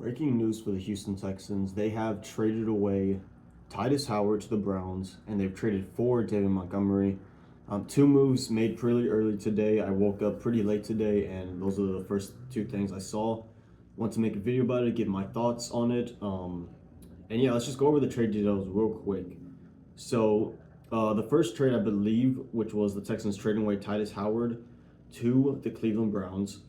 Breaking news for the Houston Texans. They have traded away Titus Howard to the Browns, and they've traded for David Montgomery. Two moves made pretty early today. I woke up pretty late today, and those are the first two things I saw. Want to make a video about it, give my thoughts on it. And yeah, let's just go over the trade details real quick. So, the first trade, I believe, which was the Texans trading away Titus Howard to the Cleveland Browns.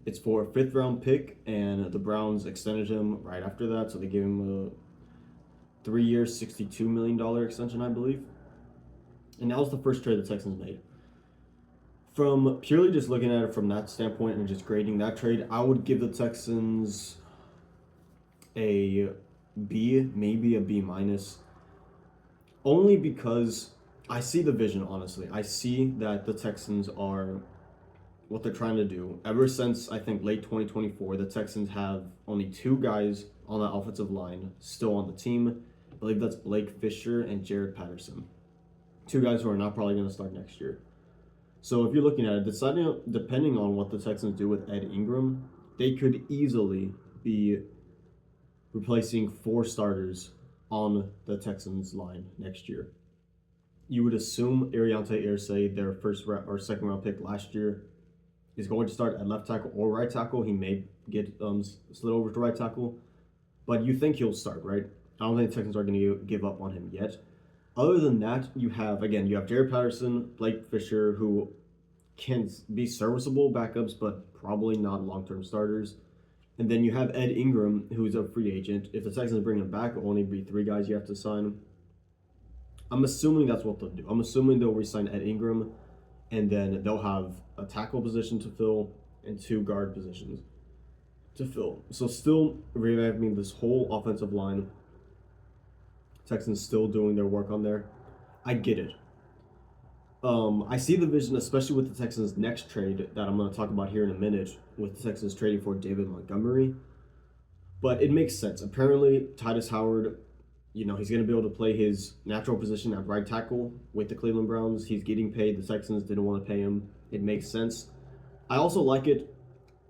It's for a fifth round pick, and the Browns extended him right after that. So they gave him a 3-year, $62 million extension, I believe. And that was the first trade the Texans made. From purely just looking at it from that standpoint and just grading that trade, I would give the Texans a B, maybe a B minus. Only because I see the vision, honestly. I see that the Texans are what they're trying to do. Ever since, I think, late 2024, the Texans have only two guys on the offensive line still on the team. I believe that's Blake Fisher and Jared Patterson. Two guys who are not probably going to start next year. So if you're looking at it, depending on what the Texans do with Ed Ingram, they could easily be replacing 4 starters on the Texans line next year. You would assume Ariante Irsay, their first or second round pick last year, is going to start at left tackle or right tackle. He may get slid over to right tackle, but you think he'll start, right? I don't think the Texans are going to give up on him yet. Other than that, you have Jared Patterson, Blake Fisher, who can be serviceable backups, but probably not long-term starters. And then you have Ed Ingram, who's a free agent. If the Texans bring him back, it'll only be 3 guys you have to sign. I'm assuming that's what they'll do. I'm assuming they'll re-sign Ed Ingram, and then they'll have a tackle position to fill and 2 guard positions to fill. So still revamping this whole offensive line. Texans still doing their work on there. I get it. I see the vision, especially with the Texans' next trade that I'm going to talk about here in a minute, with the Texans trading for David Montgomery. But it makes sense. Apparently, Titus Howard, he's going to be able to play his natural position at right tackle with the Cleveland Browns. He's getting paid. The Texans didn't want to pay him. It makes sense. I also like it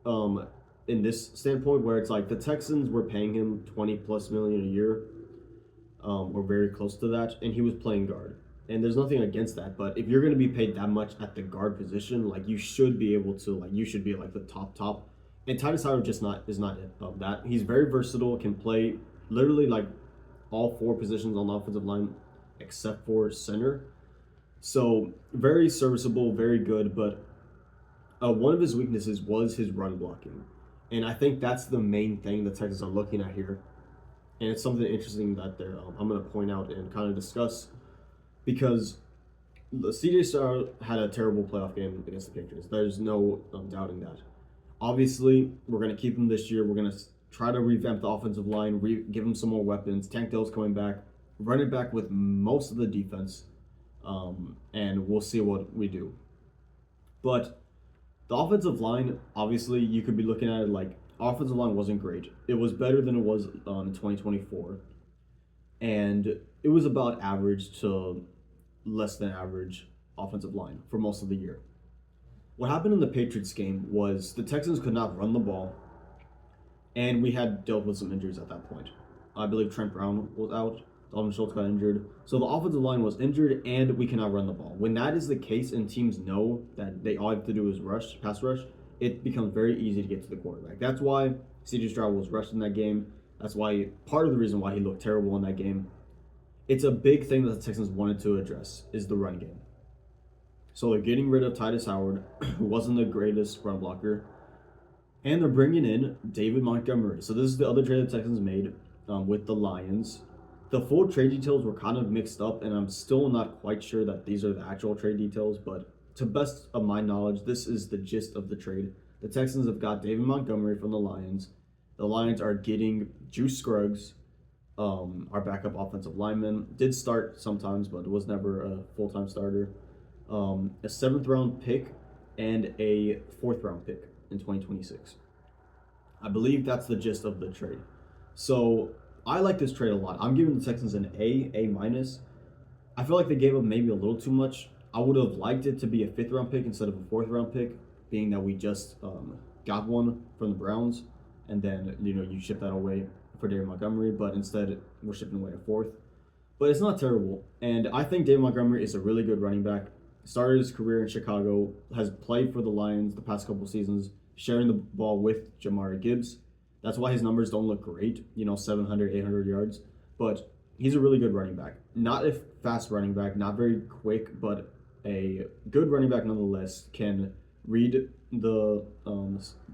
in this standpoint where it's like the Texans were paying him $20+ million a year, or very close to that, and he was playing guard. And there's nothing against that, but if you're going to be paid that much at the guard position, you should be able to, you should be the top. And Titus Howard is not that. He's very versatile, can play literally all 4 positions on the offensive line except for center. So very serviceable, very good, but one of his weaknesses was his run blocking. And I think that's the main thing the Texans are looking at here. And it's something interesting that I'm going to point out and kind of discuss, because CJ Stroud had a terrible playoff game against the Patriots. There's no doubting that. Obviously, we're going to keep him this year. We're going to try to revamp the offensive line, give him some more weapons. Tank Dell's coming back, run it back with most of the defense, and we'll see what we do. But the offensive line, obviously, you could be looking at it offensive line wasn't great. It was better than it was in 2024. And it was about average to less than average offensive line for most of the year. What happened in the Patriots game was the Texans could not run the ball, and we had dealt with some injuries at that point. I believe Trent Brown was out. Dalton Schultz got injured. So the offensive line was injured, and we cannot run the ball. When that is the case and teams know that they all have to do is pass rush, it becomes very easy to get to the quarterback. That's why CJ Stroud was rushed in that game. That's why part of the reason why he looked terrible in that game. It's a big thing that the Texans wanted to address is the run game. So they're getting rid of Titus Howard, who wasn't the greatest run blocker, and they're bringing in David Montgomery. So this is the other trade the Texans made with the Lions. The full trade details were kind of mixed up, and I'm still not quite sure that these are the actual trade details, but to best of my knowledge, this is the gist of the trade. The Texans have got David Montgomery from the Lions. The Lions are getting Juice Scruggs, our backup offensive lineman. Did start sometimes, but was never a full-time starter. A 7th round pick and a 4th round pick in 2026. I believe that's the gist of the trade. So I like this trade a lot. I'm giving the Texans an A minus. I feel like they gave up maybe a little too much. I would have liked it to be a 5th round pick instead of a 4th round pick, being that we just got one from the Browns. and then you ship that away for David Montgomery, but instead we're shipping away a fourth. But it's not terrible, and I think David Montgomery is a really good running back. Started his career in Chicago, has played for the Lions the past couple seasons, sharing the ball with Jamari Gibbs. That's why his numbers don't look great, 700, 800 yards. But he's a really good running back. Not a fast running back, not very quick, but a good running back nonetheless. Can read the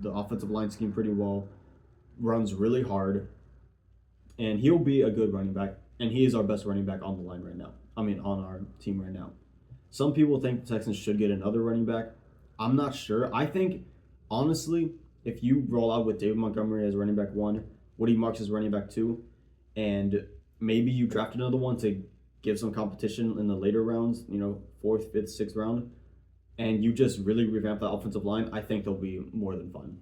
offensive line scheme pretty well, runs really hard, and he'll be a good running back. And he is our best running back on the line right now. On our team right now. Some people think the Texans should get another running back. I'm not sure. I think, honestly, if you roll out with David Montgomery as running back 1, Woody Marks as running back 2, and maybe you draft another one to give some competition in the later rounds, 4th, 5th, 6th round, and you just really revamp that offensive line, I think they'll be more than fun.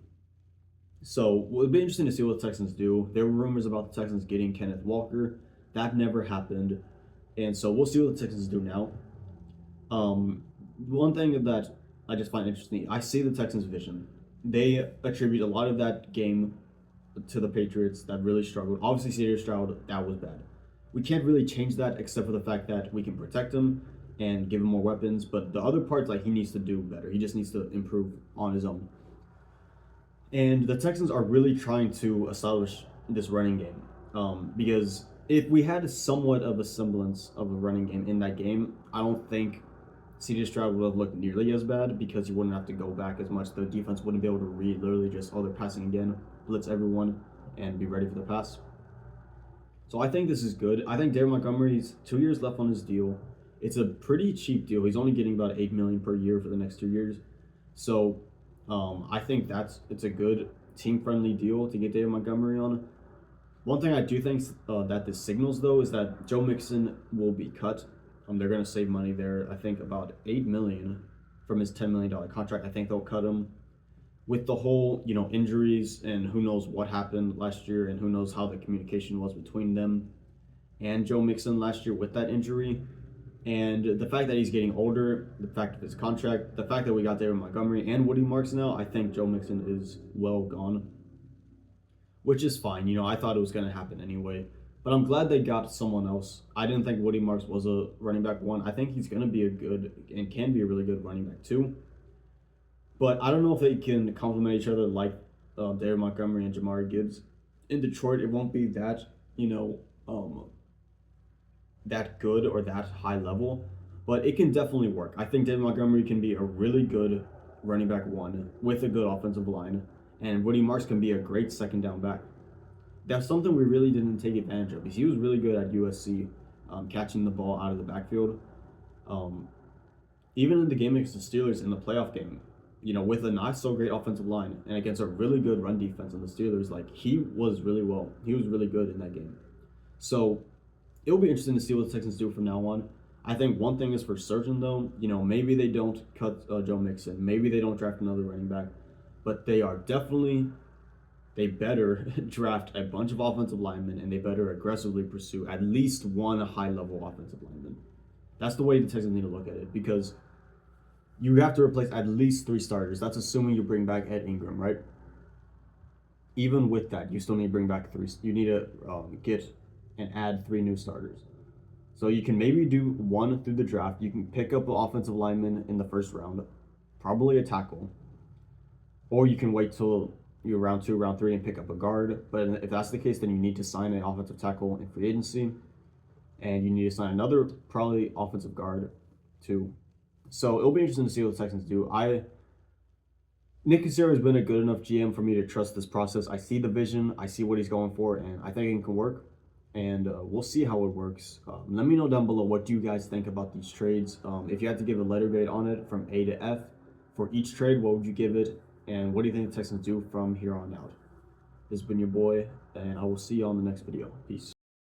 So it'll be interesting to see what the Texans do. There were rumors about the Texans getting Kenneth Walker. That never happened. And so we'll see what the Texans do now. One thing that I just find interesting, I see the Texans' vision. They attribute a lot of that game to the Patriots that really struggled. Obviously, C.J. Stroud, that was bad. We can't really change that except for the fact that we can protect him and give him more weapons. But the other parts, he needs to do better. He just needs to improve on his own. And the Texans are really trying to establish this running game. Because if we had somewhat of a semblance of a running game in that game, I don't think C.J. Stroud would have looked nearly as bad because he wouldn't have to go back as much. The defense wouldn't be able to read, literally just, they're passing again, blitz everyone, and be ready for the pass. So I think this is good. I think David Montgomery's 2 years left on his deal. It's a pretty cheap deal. He's only getting about $8 million per year for the next 2 years. So I think it's a good team-friendly deal to get David Montgomery on. One thing I do think that this signals, though, is that Joe Mixon will be cut. They're going to save money there. I think about $8 million from his $10 million contract. I think they'll cut him. With the whole, injuries and who knows what happened last year and who knows how the communication was between them and Joe Mixon last year with that injury. And the fact that he's getting older, the fact of his contract, the fact that we got David Montgomery and Woody Marks now, I think Joe Mixon is well gone. Which is fine. I thought it was going to happen anyway. But I'm glad they got someone else. I didn't think Woody Marks was a running back 1. I think he's going to be a good and can be a really good running back 2. But I don't know if they can complement each other like David Montgomery and Jamari Gibbs. In Detroit, it won't be that, that good or that high level. But it can definitely work. I think David Montgomery can be a really good running back 1 with a good offensive line. And Woody Marks can be a great second down back. That's something we really didn't take advantage of because he was really good at USC, catching the ball out of the backfield. Even in the game against the Steelers in the playoff game, with a not so great offensive line and against a really good run defense on the Steelers, he was really good in that game. So it'll be interesting to see what the Texans do from now on. I think one thing is for certain, though, maybe they don't cut Joe Mixon. Maybe they don't draft another running back. But they better draft a bunch of offensive linemen, and they better aggressively pursue at least one high-level offensive lineman. That's the way the Texans need to look at it, because you have to replace at least 3 starters. That's assuming you bring back Ed Ingram, right? Even with that, you still need to bring back 3. You need to get and add 3 new starters. So you can maybe do 1 through the draft. You can pick up an offensive lineman in the first round, probably a tackle. Or you can wait till you're round 2, round 3 and pick up a guard. But if that's the case, then you need to sign an offensive tackle in free agency. And you need to sign another probably offensive guard too. So it'll be interesting to see what the Texans do. Nick Caserio has been a good enough GM for me to trust this process. I see the vision. I see what he's going for. And I think it can work. And we'll see how it works. Let me know down below what do you guys think about these trades. If you had to give a letter grade on it from A to F for each trade, what would you give it? And what do you think the Texans do from here on out? This has been your boy, and I will see you on the next video. Peace.